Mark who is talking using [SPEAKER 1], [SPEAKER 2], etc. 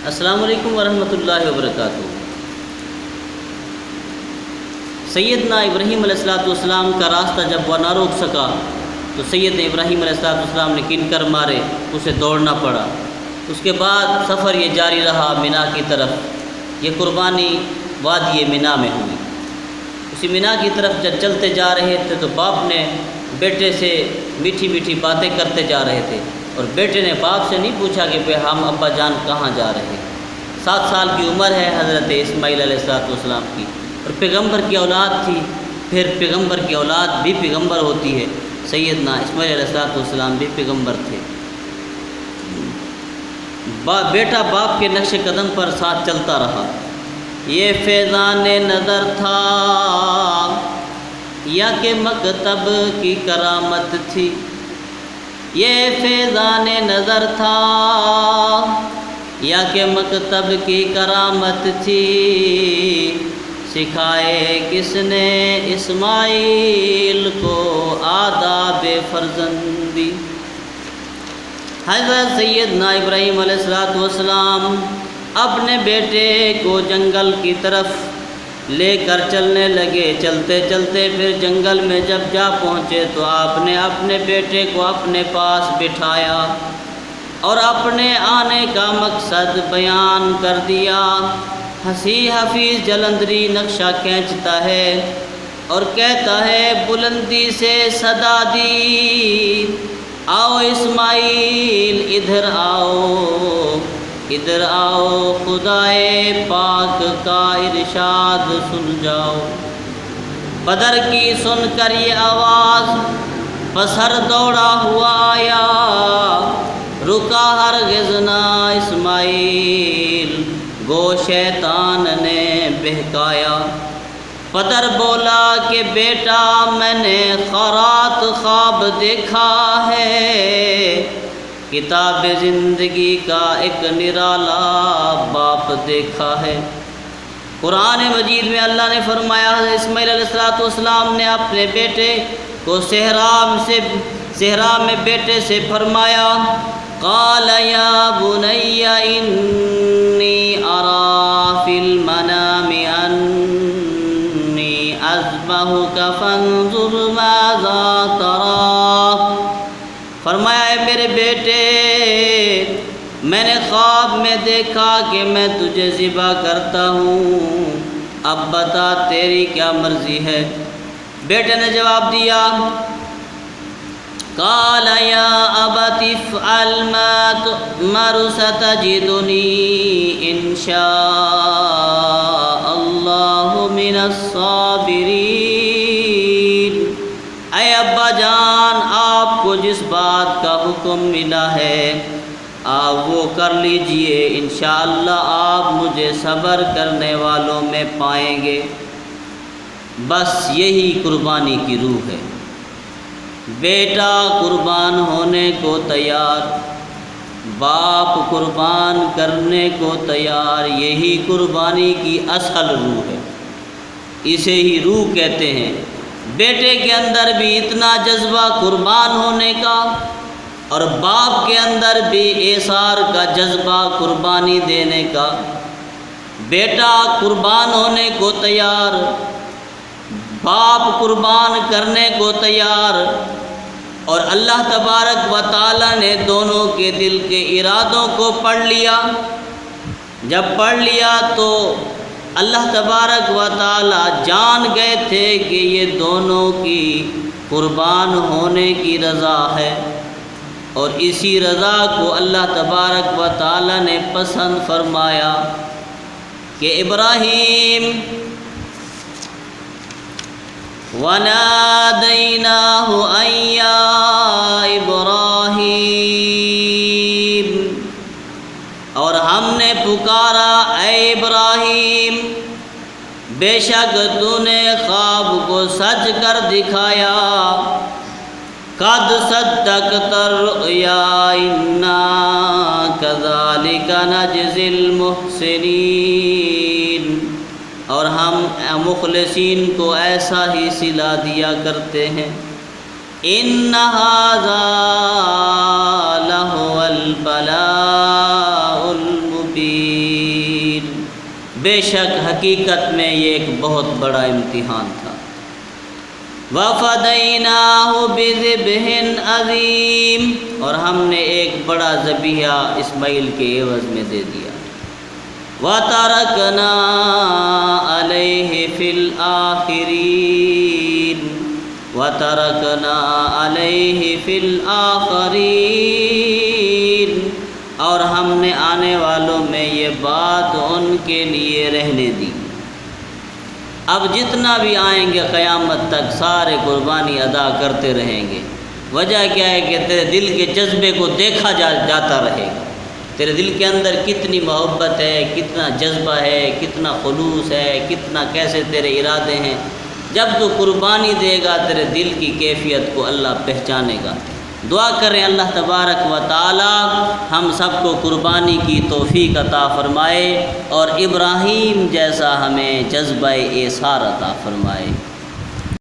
[SPEAKER 1] السلام علیکم ورحمۃ اللہ وبرکاتہ۔ سیدنا ابراہیم علیہ السلام کا راستہ جب وہ نہ روک سکا تو سیدنا ابراہیم علیہ السلام نے کنکر مارے، اسے دوڑنا پڑا۔ اس کے بعد سفر یہ جاری رہا مینا کی طرف۔ یہ قربانی وادی مینا میں ہوئی۔ اسی مینا کی طرف جب چلتے جا رہے تھے تو باپ نے بیٹے سے میٹھی میٹھی باتیں کرتے جا رہے تھے، اور بیٹے نے باپ سے نہیں پوچھا کہ ہم ابا جان کہاں جا رہے ہیں۔ 7 سال کی عمر ہے حضرت اسماعیل علیہ السلام کی، اور پیغمبر کی اولاد تھی۔ پھر پیغمبر کی اولاد بھی پیغمبر ہوتی ہے۔ سیدنا اسماعیل علیہ السلام بھی پیغمبر تھے۔ بیٹا باپ کے نقش قدم پر ساتھ چلتا رہا۔ یہ فیضان نظر تھا یا کہ مکتب کی کرامت تھی، یہ فیضان نظر تھا یا کہ مکتب کی کرامت تھی، سکھائے کس نے اسماعیل کو آداب فرزندی۔ حضرت سیدنا ابراہیم علیہ السلام اپنے بیٹے کو جنگل کی طرف لے کر چلنے لگے۔ چلتے چلتے پھر جنگل میں جب جا پہنچے تو آپ نے اپنے بیٹے کو اپنے پاس بٹھایا اور اپنے آنے کا مقصد بیان کر دیا۔ ہنسی حفیظ جلندری نقشہ کھینچتا ہے اور کہتا ہے بلندی سے صدا دی، آؤ اسماعیل ادھر آؤ، ادھر آؤ، خدائے پاک کا ارشاد سن جاؤ۔ بدر کی سن کر یہ آواز پسر دوڑا ہوا آیا، رکا ہرگز نہ اسماعیل، گو شیطان نے بہکایا۔ پدر بولا کہ بیٹا میں نے خرات خواب دیکھا ہے، کتاب زندگی کا ایک نرالا باپ دیکھا ہے۔ قرآن مجید میں اللہ نے فرمایا، حضرت اسماعیل علیہ السلام نے اپنے بیٹے کو صحرا میں بیٹے سے فرمایا، قال یا بنی انی ارا فی المنام انی اذبحک فانظر ماذا تری۔ فرمایا اے میرے بیٹے، میں نے خواب میں دیکھا کہ میں تجھے ذبح کرتا ہوں، اب بتا تیری کیا مرضی ہے۔ بیٹے نے جواب دیا، قال یا ابت افعل ما تؤمر ستجدنی ان شاء اللہ من الصابرین۔ اے ابا جان، آپ کو جس بات کا حکم ملا ہے آپ وہ کر لیجئے، انشاءاللہ آپ مجھے صبر کرنے والوں میں پائیں گے۔ بس یہی قربانی کی روح ہے۔ بیٹا قربان ہونے کو تیار، باپ قربان کرنے کو تیار، یہی قربانی کی اصل روح ہے، اسے ہی روح کہتے ہیں۔ بیٹے کے اندر بھی اتنا جذبہ قربان ہونے کا، اور باپ کے اندر بھی ایثار کا جذبہ قربانی دینے کا۔ بیٹا قربان ہونے کو تیار، باپ قربان کرنے کو تیار، اور اللہ تبارک و تعالی نے دونوں کے دل کے ارادوں کو پڑھ لیا۔ جب پڑھ لیا تو اللہ تبارک و تعالی جان گئے تھے کہ یہ دونوں کی قربان ہونے کی رضا ہے، اور اسی رضا کو اللہ تبارک و تعالی نے پسند فرمایا کہ ابراہیم وَنَادَيْنَاهُ أَن يَا إِبْرَاهِيمُ، اور ہم نے پکارا اے ابراہیم، بے شک تو نے خواب کو سچ کر دکھایا، قد صدقت الرؤیا انا کذالک نجزی المحسنین، اور ہم مخلصین کو ایسا ہی صلہ دیا کرتے ہیں۔ ان ھذا لہو البلاء المبین۔ بے شک حقیقت میں یہ ایک بہت بڑا امتحان تھا۔ وَفَدَيْنَاهُ بِذِبْحٍ عَظِيمٍ، اور ہم نے ایک بڑا ذبیحہ اسماعیل کے عوض میں دے دیا۔ وَتَرَكْنَا عَلَيْهِ فِي الْآخِرِينَ، وَتَرَكْنَا عَلَيْهِ فِي الْآخِرِينَ، اور ہم نے آنے والوں میں یہ بات ان کے لیے رہنے دی۔ اب جتنا بھی آئیں گے قیامت تک سارے قربانی ادا کرتے رہیں گے۔ وجہ کیا ہے کہ تیرے دل کے جذبے کو دیکھا جاتا رہے گا، تیرے دل کے اندر کتنی محبت ہے، کتنا جذبہ ہے، کتنا خلوص ہے، کتنا کیسے تیرے ارادے ہیں۔ جب تو قربانی دے گا تیرے دل کی کیفیت کو اللہ پہچانے گا۔ دعا کریں اللہ تبارک و تعالی ہم سب کو قربانی کی توفیق عطا فرمائے اور ابراہیم جیسا ہمیں جذبہ ایثار عطا فرمائے۔